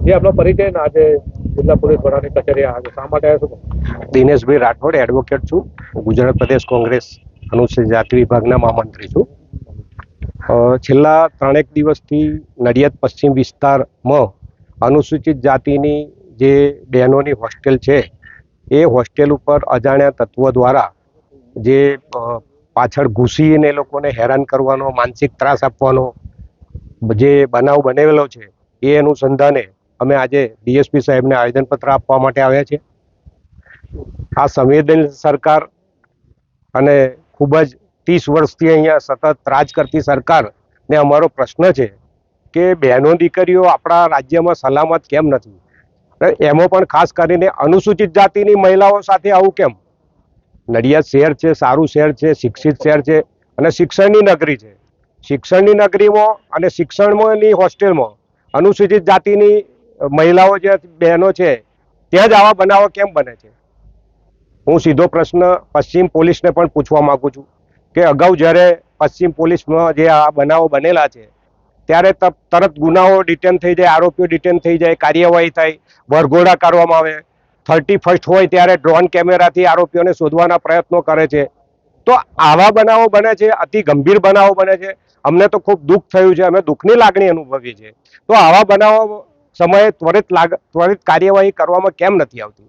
જે આપનો પરિચય ને આજે જિલ્લા પોલીસ વડાની કચેરી આવ્યા શા માટે આવ્યા છો? દિનેશભાઈ રાઠોડ, એડવોકેટ છું. ગુજરાત પ્રદેશ કોંગ્રેસ અનુસૂચિત જાતિ વિભાગના મહામંત્રી છું. છેલ્લા 3 દિવસથી નડિયાદ પશ્ચિમ વિસ્તારમાં અનુસૂચિત જાતિની જે બહેનોની હોસ્ટેલ છે એ હોસ્ટેલ ઉપર અજાણ્યા તત્વો દ્વારા જે પાછળ ઘૂસીને લોકોને હેરાન કરવાનો, માનસિક ત્રાસ આપવાનો જે બનાવ બનેલો છે એ અનુસંધાને અમે આજે ડીએસપી સાહેબને આવેદનપત્ર આપવા માટે આવ્યા છે. આ સંવેદનશીલ સરકાર અને ખૂબ જ 30 વર્ષથી અહીંયા સતત રાજ કરતી સરકારને અમારો પ્રશ્ન છે કે બહેનો દીકરીઓ આપણા રાજ્યમાં સલામત કેમ નથી, એમાં પણ ખાસ કરીને અનુસૂચિત જાતિની મહિલાઓ સાથે આવું કેમ? નડિયાદ શહેર છે, સારું શહેર છે, શિક્ષિત શહેર છે અને શિક્ષણની નગરી છે. શિક્ષણની નગરીમાં અને શિક્ષણમાંની હોસ્ટેલમાં અનુસૂચિત જાતિની મહિલાઓ જે બહેનો છે ત્યાં જ આવા બનાવો કેમ બને છે? હું સીધો પ્રશ્ન પશ્ચિમ પોલીસને પણ પૂછવા માંગુ છું કે અગાઉ જ્યારે પશ્ચિમ પોલીસમાં જે આ બનાવો બનેલા છે ત્યારે તરત ગુનાઓ ડિટેન થઈ જાય, આરોપીઓ ડિટેન થઈ જાય, કાર્યવાહી થાય, વરઘોડા કરવામાં આવે. 31st હોય ત્યારે ડ્રોન કેમેરાથી આરોપીઓને શોધવાના પ્રયત્નો કરે છે. તો આવા બનાવો બને છે, અતિ ગંભીર બનાવો બને છે. અમને તો ખૂબ દુઃખ થયું છે, અમે દુઃખની લાગણી અનુભવી છે. તો આવા બનાવો સમયે ત્વરિત કાર્યવાહી કરવામાં કેમ નથી આવતી?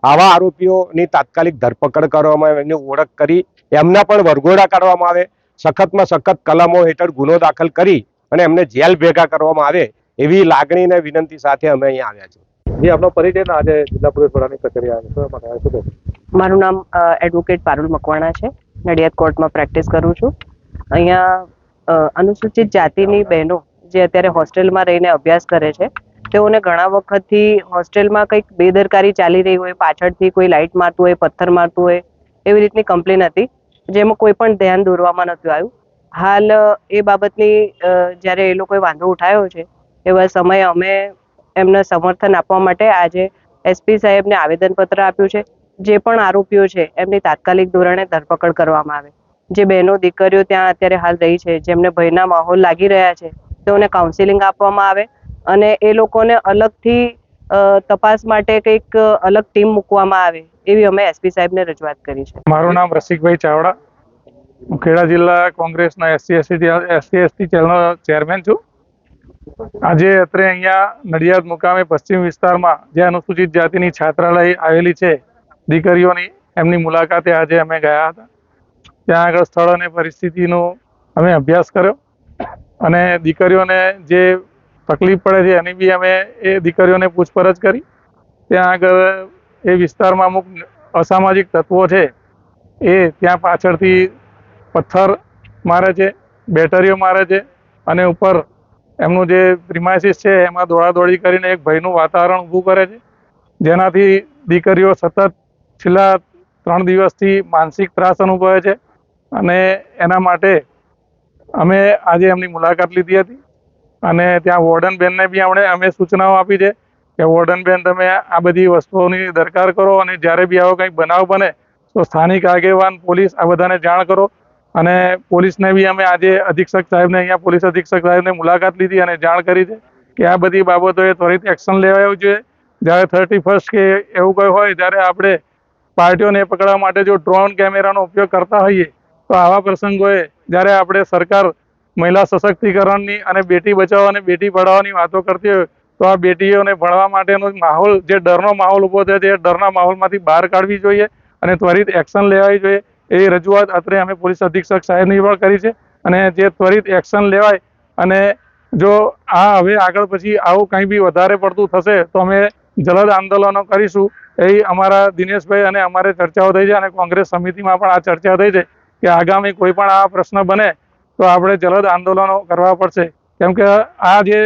આવા આરોપીઓની તાત્કાલિક ધરપકડ કરવામાં આવે, એમની ઓળખ કરી એમના પણ વરઘોડા કરવામાં આવે, સખતમાં સખત કલમો હેઠળ ગુનો દાખલ કરી અને એમને જેલ ભેગા કરવામાં આવે એવી લાગણી અને વિનંતી સાથે અમે અહીંયા આવ્યા છીએ. જે આપનો પરિચય ને આજે જિલ્લા પોલીસ વડાની કચેરી આવ્યા છો? મારું નામ એડવોકેટ પારુલ મકવાણા છે. નડિયાદ કોર્ટમાં પ્રેક્ટિસ કરું છું. અહીંયા અનુસૂચિત જાતિની બહેનો જે અત્યારે હોસ્ટેલમાં રહીને અભ્યાસ કરે છે તેઓને ઘણા વખતથી હોસ્ટેલમાં કંઈક બેદરકારી ચાલી રહી હોય, પાછળથી કોઈ લાઇટ મારતું હોય, પથ્થર મારતું હોય એવી રીતની કમ્પ્લેન હતી, જેમાં કોઈ પણ ધ્યાન દોરવામાં નહોતું આવ્યું. હાલ એ બાબતની જ્યારે એ લોકોએ વાંધો ઉઠાવ્યો છે એવા સમયે અમે એમને સમર્થન આપવા માટે આજે એસપી સાહેબને આવેદનપત્ર આપ્યું છે. જે પણ આરોપીઓ છે એમની તાત્કાલિક ધોરણે ધરપકડ કરવામાં આવે. જે બહેનો દીકરીઓ ત્યાં અત્યારે હાલ રહી છે, જેમને ભયના માહોલ લાગી રહ્યા છે, તેઓને કાઉન્સિલિંગ આપવામાં આવે અને એ લોકોને અલગથી તપાસ માટે કંઈક અલગ ટીમ મૂકવામાં આવે એવી અમે એસપી સાહેબને રજૂઆત કરી છે. મારું નામ રસિકભાઈ ચાવડા, હું ખેડા જિલ્લા કોંગ્રેસના એસસી એસટી સેલનો ચેરમેન છું. આજે અત્રે અહીંયા નડિયાદ મુકામે પશ્ચિમ વિસ્તારમાં જે અનુસૂચિત જાતિની છાત્રાલય આવેલી છે દીકરીઓની, એમની મુલાકાતે આજે અમે ગયા હતા. ત્યાં આગળ સ્થળ અને પરિસ્થિતિનો અમે અભ્યાસ કર્યો અને દીકરીઓને જે તકલીફ પડે છે એની બી અમે એ દીકરીઓને પૂછપરછ કરી. ત્યાં આગળ એ વિસ્તારમાં અમુક અસામાજિક તત્વો છે એ ત્યાં પાછળથી પથ્થર મારે છે, બેટરીઓ મારે છે અને ઉપર એમનું જે પ્રિમાઇસીસ છે એમાં દોડાદોડી કરીને એક ભયનું વાતાવરણ ઊભું કરે છે, જેનાથી દીકરીઓ સતત છેલ્લા 3 દિવસથી માનસિક ત્રાસ અનુભવે છે. અને એના માટે અમે આજે એમની મુલાકાત લીધી હતી અને ત્યાં વોર્ડન બેનને બી અમે સૂચનાઓ આપી છે કે વોર્ડન બેન તમે આ બધી વસ્તુઓની દરકાર કરો અને જ્યારે બી આવો કંઈક બનાવ બને તો સ્થાનિક આગેવાન, પોલીસ આ બધાને જાણ કરો. અને પોલીસને બી અમે આજે અધિક્ષક સાહેબને અહીંયા પોલીસ અધિક્ષક સાહેબને મુલાકાત લીધી અને જાણ કરી છે કે આ બધી બાબતોએ ત્વરિત એક્શન લેવાયું જોઈએ. જ્યારે 31st કે એવું કંઈ હોય ત્યારે આપણે પાર્ટીઓને પકડવા માટે જો ડ્રોન કેમેરાનો ઉપયોગ કરતા હોઈએ તો આવા પ્રસંગોએ જ્યારે આપણે સરકાર મહિલા સશક્તિકરણની અને બેટી બચાવો અને બેટી પઢાઓની વાતો કરતી હોય તો આ બેટીઓને ભણવા માટેનો માહોલ, જે ડરનો માહોલ ઊભો થયો છે એ ડરના માહોલમાંથી બહાર કાઢવી જોઈએ અને ત્વરિત એક્શન લેવાવી જોઈએ. એ રજૂઆત અત્રે અમે પોલીસ અધિક્ષક સાહેબની પણ કરી છે અને જે ત્વરિત એક્શન લેવાય અને જો આ હવે આગળ પછી આવું કંઈ બી વધારે પડતું થશે તો અમે જલદ આંદોલનો કરીશું. એ અમારા દિનેશભાઈ અને અમારે ચર્ચાઓ થઈ છે અને કોંગ્રેસ સમિતિમાં પણ આ ચર્ચા થઈ છે કે આગામી કોઈ પણ આ પ્રશ્ન બને તો આપણે જલદ આંદોલનો કરવા પડશે. કેમ કે આ જે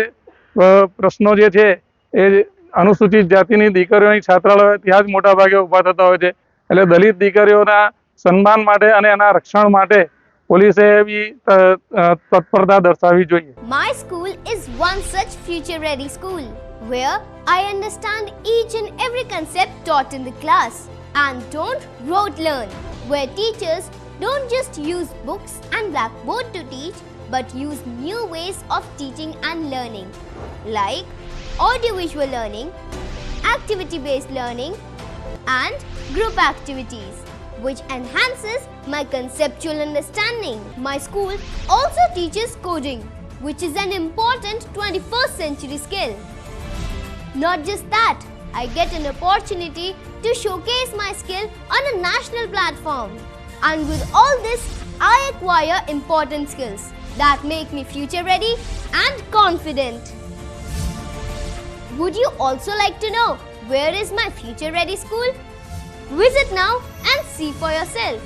પ્રશ્નો જે છે એ અનુસૂચિત જાતિની દીકરીઓની છાત્રાલય ત્યાં જ મોટા ભાગે ઊભા થતા હોય છે. એટલે દલિત દીકરીઓના સન્માન માટે અને એના રક્ષણ માટે પોલીસે બી તત્પરતા દર્શાવવી જોઈએ. My school is one such future ready school where I understand each and every concept taught in the class and don't rote learn, where teachers don't just use books and blackboard to teach but use new ways of teaching and learning like audiovisual learning, activity-based learning, and group activities, which enhances my conceptual understanding. My school also teaches coding, which is an important 21st century skill. Not just that, I get an opportunity to showcase my skill on a national platform. And with all this, I acquire important skills that make me future ready and confident. Would you also like to know where is my future ready school? Visit now and see for yourself.